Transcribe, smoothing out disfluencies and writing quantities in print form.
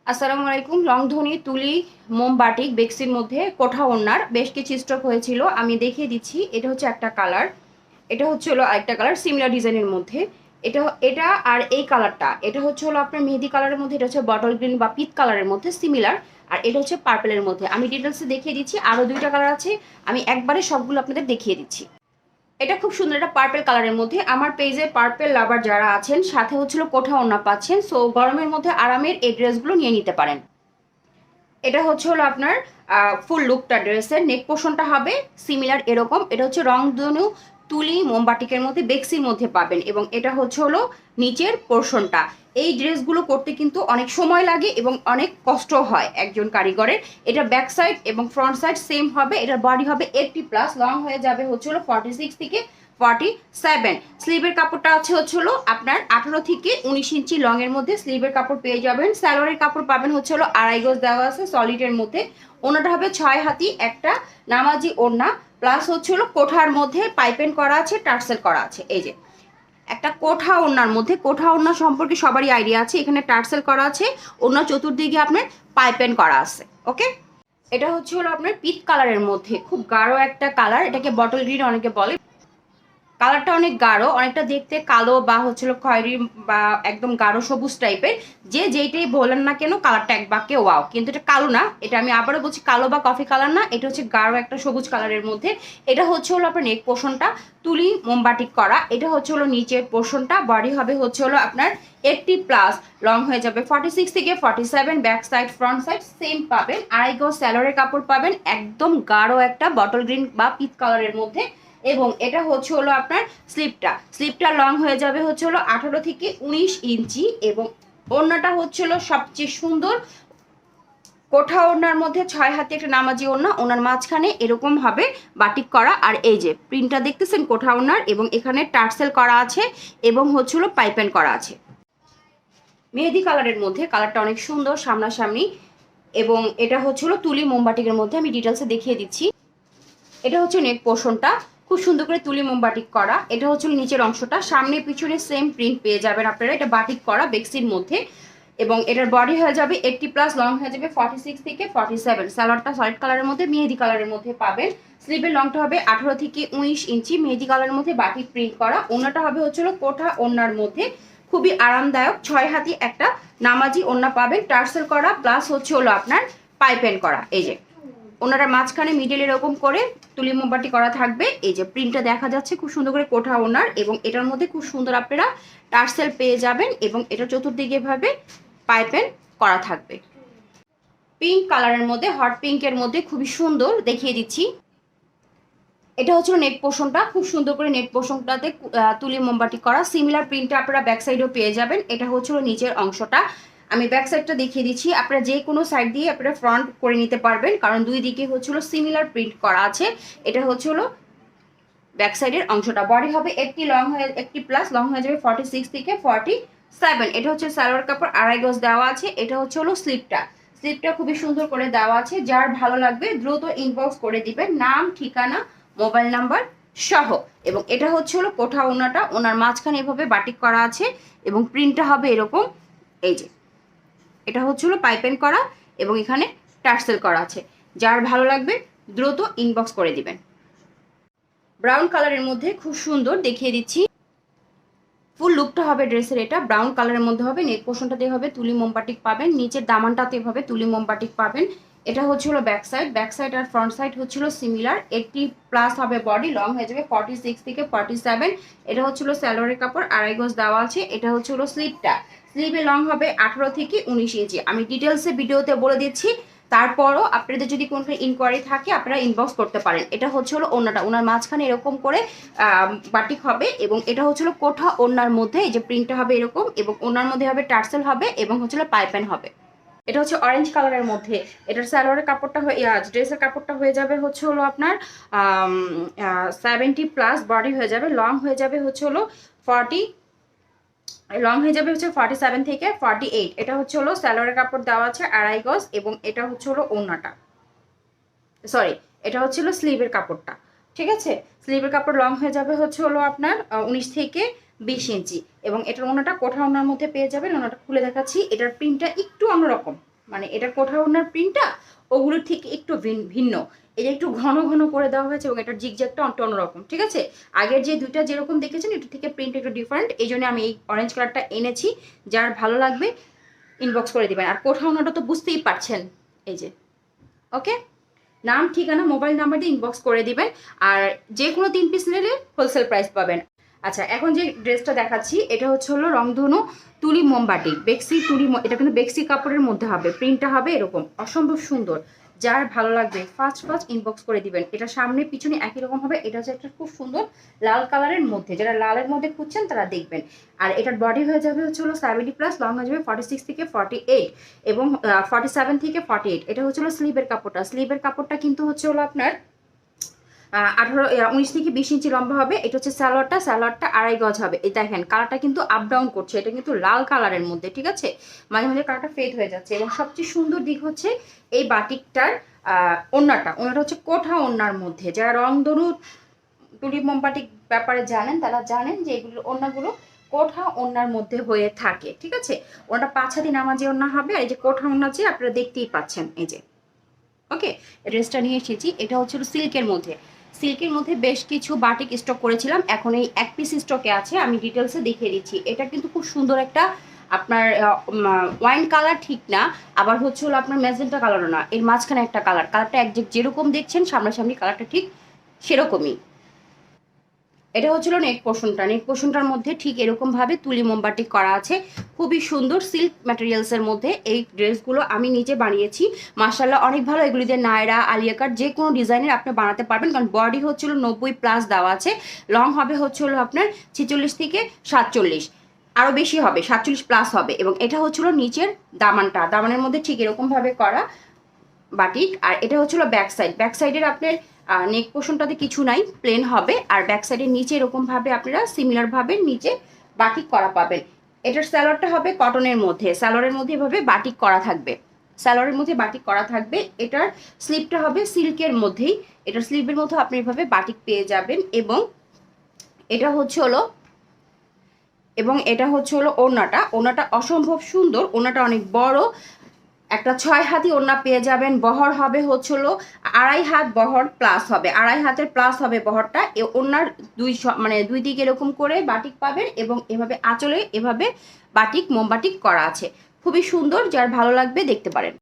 আসসালামু আলাইকুম। রংধনী তুলি মোমবাটিক বেক্সির মধ্যে কোঠা ওড়নার বেশ কিছু স্টক হয়েছিল, আমি দেখিয়ে দিচ্ছি। এটা হচ্ছে একটা কালার, এটা হচ্ছে হলো আরেকটা কালার সিমিলার ডিজাইনের মধ্যে। এটা এটা আর এই কালারটা, এটা হচ্ছে হলো আপনার মেহেদি কালারের মধ্যে, এটা হচ্ছে বটল গ্রিন বা পিচ কালারের মধ্যে সিমিলার। আর এটা হচ্ছে পার্পেলের মধ্যে। আমি ডিটেলসে দেখিয়ে দিচ্ছি, আরও দুইটা কালার আছে, আমি একবারে সবগুলো আপনাদের দেখিয়ে দিচ্ছি। এটা খুব সুন্দর, একটা পার্পেল কালারের মধ্যে। আমার পেজে পার্পেল লাভার যারা আছেন, সাথে হচ্ছিল কোঠা ওড়না পাচ্ছেন। সো গরমের মধ্যে আরামের এই ড্রেসগুলো নিয়ে নিতে পারেন। এটা হচ্ছে হলো আপনার ফুল লুকটা, ড্রেসের নেক পোর্শনটা হবে সিমিলার এরকম। এটা হচ্ছে রংধনু তুলি মোমবাটিকের মধ্যে বেক্সির মধ্যে পাবেন, এবং এটা হচ্ছে হলো নিচের পোর্শনটা। এই ড্রেসগুলো করতে কিন্তু অনেক সময় লাগে এবং অনেক কষ্ট হয় একজন কারিগরের। এটা ব্যাক সাইড এবং ফ্রন্ট সাইড সেম হবে। এটার বডি হবে 80+, লং হয়ে যাবে হচ্ছে হলো 46 থেকে 47। স্লিভের কাপড়টা আছে হচ্ছে হলো আপনার 18 থেকে 19 ইঞ্চি লং এর মধ্যে স্লিভের কাপড় পেয়ে যাবেন। সালোয়ারের কাপড় পাবেন হচ্ছে হলো 2.5 গজ দেওয়া আছে সলিডের মধ্যে। ওনাটা হবে 6 হাতি একটা নামাজি ওড়না, প্লাস হচ্ছে হলো কোঠার মধ্যে পাইপেন করা আছে, টার্সেল করা আছে। এই যে একটা কোঠা ওড়নার মধ্যে, কোঠা ওড়না সম্পর্কে সবারই আইডিয়া আছে। এখানে টার্সেল করা আছে, ওড়না চতুর্দিকে আপনার পাইপেন করা আছে। ওকে, এটা হচ্ছে হলো আপনার পিচ কালারের মধ্যে, খুব গাঢ় একটা কালার। এটাকে বটল গ্রিন অনেকে বলে। কালারটা অনেক গাঢ়, অনেকটা দেখতে কালো বা হচ্ছিল খয়েরি বা একদম গাঢ় সবুজ টাইপের। যে যেইটাই বলেন না কেন, কালারটা এক বাক্যে ওয়াও। কিন্তু এটা কালো না, এটা আমি আবারও বলছি, কালো বা কফি কালার না, এটা হচ্ছে গাঢ় একটা সবুজ কালারের মধ্যে। এটা হচ্ছে হলো আপনার নেক পোর্শনটা তুলি মোমবাটিক করা। এটা হচ্ছে হলো নিচের পোর্শনটা, বডি হবে হচ্ছে হলো আপনার 80+, লং হয়ে যাবে 46 থেকে 47। Back side front side same পাবেন। 2.5 গজ স্যালোয়ারের কাপড় পাবেন, একদম গাঢ় একটা বটল গ্রিন বা পিচ কালারের মধ্যে। এবং এটা হচ্ছে হলো আপনার স্লিপটা লং হয়ে যাবে হচ্ছে হলো 18 থেকে 19 ইঞ্চি। এবং ওড়নাটা হচ্ছে হলো সবচেয়ে সুন্দর কোঠা ওড়নার মধ্যে 6 হাতে একটা নামাজি ওড়না, ওনার মাঝখানে এরকম হবে বাটিক করা। আর এই যে প্রিন্টটা দেখতেছেন কোঠা ওড়নার, এবং এখানে টার্সেল করা আছে এবং হচ্ছে হলো পাইপেন করা আছে মেহেদি কালারের মধ্যে। কালারটা অনেক সুন্দর সামনাসামনি। এবং এটা হচ্ছে হলো তুলি মোমবাটিকের মধ্যে, আমি ডিটেলসে দেখিয়ে দিচ্ছি। এটা হচ্ছে নেক পোর্শনটা, খুব সুন্দর করে তুলি মোমবাটিক করা। এটা হচ্ছে নিচের অংশটা, সামনে পিছনে সেম প্রিন্ট পেয়ে যাবেন আপনারা। এটা বাটিক করা বেক্সির মধ্যে। এবং এটার বডি হয়ে যাবে 80+, লং হয়ে যাবে 46 থেকে 47। সালোয়ারটা সলিড কালারের মধ্যে মেহেদি কালারের মধ্যে পাবেন। স্লিভের লংটা হবে 18 থেকে 19 ইঞ্চি, মেহেদি কালারের মধ্যে বাটিক প্রিন্ট করা। ওড়নাটা হবে হচ্ছিল কোঠা ওড়নার মধ্যে, খুবই আরামদায়ক 6 হাতি একটা নামাজি ওড়না পাবেন, টার্সেল করা প্লাস হচ্ছে হলো আপনার পাইপেন করা। এই যে ওনারা মাঝখানে মিডল এরকম করে তুলি মোমবাতি করা থাকবে। এই যে প্রিন্টটা দেখা যাচ্ছে খুব সুন্দর করে কোঠা ওনার, এবং এটার মধ্যে খুব সুন্দর আপনারা টার্সেল পেয়ে যাবেন। এবং এটা চতুর্দিকে ভাবে পাইপেন করা থাকবে পিঙ্ক কালারের মধ্যে, হট পিঙ্কের মধ্যে, খুবই সুন্দর দেখিয়ে দিচ্ছি। এটা হচ্ছে নেক পোর্শনটা, খুব সুন্দর করে নেক পোর্শনটাতে তুলি মোমবাতি করা। সিমিলার প্রিন্টটা আপনারা ব্যাক সাইডেও পেয়ে যাবেন। এটা হচ্ছে নিচের অংশটা, আমি ব্যাক সাইডটা দেখিয়ে দিচ্ছি। আপনারা যে কোনো সাইড দিয়ে আপনারা ফ্রন্ট করে নিতে পারবেন, কারণ দুই দিকে হচ্ছিল সিমিলার প্রিন্ট করা আছে। এটা হচ্ছিল ব্যাক সাইডের অংশটা। বডি হবে 80+, লং হয়ে যাবে 46 থেকে 47। এটা হচ্ছে সালোয়ার কাপড়, 2.5 গজ দেওয়া আছে। এটা হচ্ছে হলো স্লিপটা খুবই সুন্দর করে দেওয়া আছে। যার ভালো লাগবে দ্রুত ইনবক্স করে দিবেন, নাম ঠিকানা মোবাইল নাম্বার সহ। এবং এটা হচ্ছে হলো কোঠা ওনাটা, ওনার মাঝখানে এভাবে বাটিক করা আছে এবং প্রিন্টটা হবে এরকম। এই যে এটা হচ্ছে হলো পাইপেন করা এবং এখানে টার্সেল করা আছে। যার ভালো লাগবে দ্রুত ইনবক্স করে দিবেন। ব্রাউন কালারের মধ্যে খুব সুন্দর দেখিয়ে দিচ্ছি। ফুল লুকটা হবে ড্রেসের, এটা ব্রাউন কালারের মধ্যে হবে। নেক পোর্শনটাতে হবে তুলি মোমবাটিক পাবেন, নিচের দামানটাতে হবে তুলি মোমবাটিক পাবেন। এটা হচ্ছিল ব্যাক সাইড আর ফ্রন্ট সাইড হচ্ছিল সিমিলার। 80+ হবে বডি, লং হয়ে যাবে 46 থেকে 47। এটা হচ্ছিল স্যালোয়ারের কাপড়, 2.5 গজ দেওয়া আছে। এটা হচ্ছিল স্লিভে লং হবে 18 থেকে 19 ইঞ্চি। আমি ডিটেলসে ভিডিওতে বলে দিচ্ছি, তারপরও আপনাদের যদি কোনো ইনকোয়ারি থাকে আপনারা ইনবক্স করতে পারেন। এটা হচ্ছে হলো ওড়নাটা, ওনার মাঝখানে এরকম করে বাটিক হবে। এবং এটা হচ্ছে হলো কোঠা ওড়নার মধ্যে, এই যে প্রিন্টটা হবে এরকম, এবং ওড়নার মধ্যে হবে টার্সেল হবে এবং হচ্ছে পাইপেন হবে। এটা হচ্ছে অরেঞ্জ কালারের মধ্যে। এটার স্যালোয়ারের কাপড়টা ড্রেসের কাপড়টা হয়ে যাবে হচ্ছে হলো আপনার 70+, বডি হয়ে যাবে, লং হয়ে যাবে হচ্ছে হলো 47 থেকে 48। এটা হচ্ছে হলো স্যালোয়ারের কাপড় দেওয়া আছে 2.5 গজ। এবং এটা হচ্ছে হলো ওড়নাটা, সরি এটা হচ্ছে হলো স্লিভের কাপড়টা। ঠিক আছে, স্লিভের কাপড় লং হয়ে যাবে হচ্ছে হলো আপনার 19 থেকে 20 ইঞ্চি। এবং এটার ওড়নাটা কোঠা ওড়নার মধ্যে পেয়ে যাবেন। ওড়নাটা খুলে দেখাচ্ছি, এটার প্রিন্টটা একটু অন্যরকম। মানে এটা কোঠা ওড়নার প্রিন্টটা ওগুলো ঠিক একটু ভিন্ন। এটা একটু ঘন ঘন করে দেওয়া হয়েছে এবং এটার জিগজ্যাগটা অন্যরকম, ঠিক আছে? আগের যে দুইটা যেরকম দেখেছেন এটা থেকে প্রিন্ট একটু ডিফারেন্ট, এই জন্য আমি এই অরেঞ্জ কালারটা এনেছি। যার ভালো লাগবে ইনবক্স করে দিবেন। আর কোঠা ওড়নাটা তো বুঝতেই পারছেন, এই যে। ওকে, নাম ঠিকানা মোবাইল নাম্বার দিয়ে ইনবক্স করে দিবেন। আর যে কোনো 3 পিস নিলে হোলসেল প্রাইস পাবেন। আচ্ছা, এখন যে ড্রেসটা দেখাচ্ছি এটা হচ্ছে হলো রংধনু তুলি মোমবাটিক বেক্সি তুলি, এটা কিন্তু বেক্সি কাপড়ের মধ্যে হবে, প্রিন্টটা হবে এরকম অসম্ভব সুন্দর। যার ভালো লাগবে ফার্স্ট ইনবক্স করে দিবেন। এটা সামনে পিছনে একই রকম হবে। এটা হচ্ছে একটা খুব সুন্দর লাল কালারের মধ্যে, যারা লালের মধ্যে খুঁজছেন তারা দেখবেন। আর এটার বডি হয়ে যাবে হচ্ছে হলো 70+, লং হয়ে যাবে 46 থেকে 48 এবং 47 থেকে 48। এটা হচ্ছে হলো স্লিভের কাপড়টা। স্লিভের কাপড়টা কিন্তু হচ্ছে হলো আপনার 19 থেকে 20 ইঞ্চি লম্বা হবে। এটা হচ্ছে সালোয়ারটা 2.5 গজ হবে। এই দেখেন কালারটা কিন্তু আপ ডাউন করছে, এটা কিন্তু লাল কালারের মধ্যে, ঠিক আছে? মাঝে মাঝে কালারটা ফেড হয়ে যাচ্ছে। এবং সবচেয়ে সুন্দর দিক হচ্ছে এই বাটিকটার ওড়নাটা হচ্ছে কোঠা ওড়নার মধ্যে। যারা রংধনু তুলি মোমবাটিক ব্যাপারে জানেন তারা জানেন যে এগুলো ওড়নাগুলো কোঠা ওড়নার মধ্যে হয়ে থাকে, ঠিক আছে? ওটা 5 হাতি নামাজি ওড়না হবে। আর এই যে কোঠা ওড়না যে আপনারা দেখতেই পাচ্ছেন, এই যে। ওকে, ড্রেসটা নিয়ে এসেছি, এটা হচ্ছে সিল্কের মধ্যে। সিল্কের মধ্যে বেশ কিছু বাটিক স্টক করেছিলাম, এখন এই এক পিস স্টকে আছে। আমি ডিটেলসে দেখিয়ে দিচ্ছি। এটা কিন্তু খুব সুন্দর একটা আপনার ওয়াইন কালার ঠিক না, আবার হচ্ছে হলো আপনার ম্যাজেন্টা কালারও না, এর মাঝখানে একটা কালারটা একজ্যাক্ট যেরকম দেখছেন সামনাসামনি কালারটা ঠিক সেরকমই। এটা হচ্ছিল নেক পোর্শনটার মধ্যে ঠিক এরকমভাবে তুলি মোমবাটিক করা আছে। খুবই সুন্দর সিল্ক ম্যাটেরিয়ালসের মধ্যে এই ড্রেসগুলো আমি নিজে বানিয়েছি। মাশাআল্লাহ অনেক ভালো। এগুলি দিয়ে নায়রা, আলিয়া কাট যে কোনো ডিজাইনের আপনি বানাতে পারবেন, কারণ বডি হচ্ছিল 90+ দেওয়া আছে। লং হবে হচ্ছে হলো আপনার 46 থেকে 47, আরও বেশি হবে, 47+ হবে। এবং এটা হচ্ছিল নিচের দামানের মধ্যে ঠিক এরকমভাবে করা বাটিক। আর এটা হচ্ছিল ব্যাক সাইডের আপনার নেক পোর্শনটাতে কিছু নাই, প্লেন হবে। আর ব্যাক সাইডের নিচে এরকমভাবে আপনারা সিমিলারভাবে নিচে বাটিক করা পাবেন। এটার স্যালোয়ারটা হবে কটনের মধ্যে, স্যালোয়ারের মধ্যে এভাবে বাটিক করা থাকবে, স্যালোয়ারের মধ্যে বাটিক করা থাকবে। এটার স্লিভটা হবে সিল্কের মধ্যেই, এটার স্লিভের মধ্যে আপনি এভাবে বাটিক পেয়ে যাবেন। এবং এটা হচ্ছে হলো ওড়নাটা অসম্ভব সুন্দর। ওড়নাটা অনেক বড়, একটা 6 হাতি ওড়না পেয়ে যাবেন। বহর হবে হচ্ছে হলো 2.5 হাত বহর প্লাস হবে, 2.5 হাতের প্লাস হবে বহরটা। ওড়নার দুই দিকে এরকম করে বাটিক পাবেন এবং এভাবে আঁচলে এভাবে বাটিক মোমবাটিক করা আছে। খুবই সুন্দর, যার ভালো লাগবে দেখতে পারেন।